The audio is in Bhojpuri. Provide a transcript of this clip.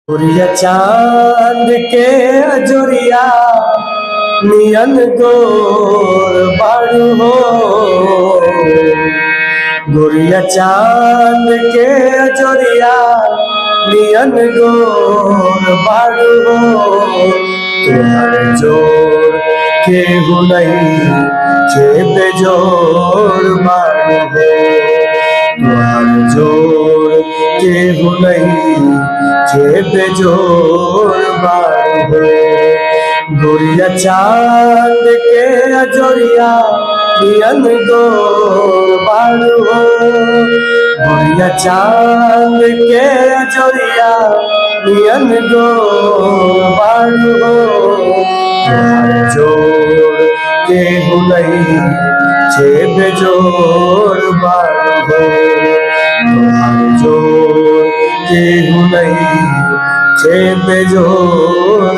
गोरिया चांद के अजोरिया नियन गोर बाड़ू हो। गोरिया चांद के अजोरिया नियन गोर बाड़ू हो। तुहर जोर केहू नहीं के बेजोर बाड़ू हो। तुहर जोर केहू नहीं के बेजोर बाड़ू हो। गोरिया चांद के अजोरिया नियन गोर बाड़ू हो। गोरिया चांद के अजोरिया नियन गोर बाड़ू हो। तुहर जोर केहू नहीं के बेजोर बाड़ू हो। तुहर जोर केहू नहीं के बेजोर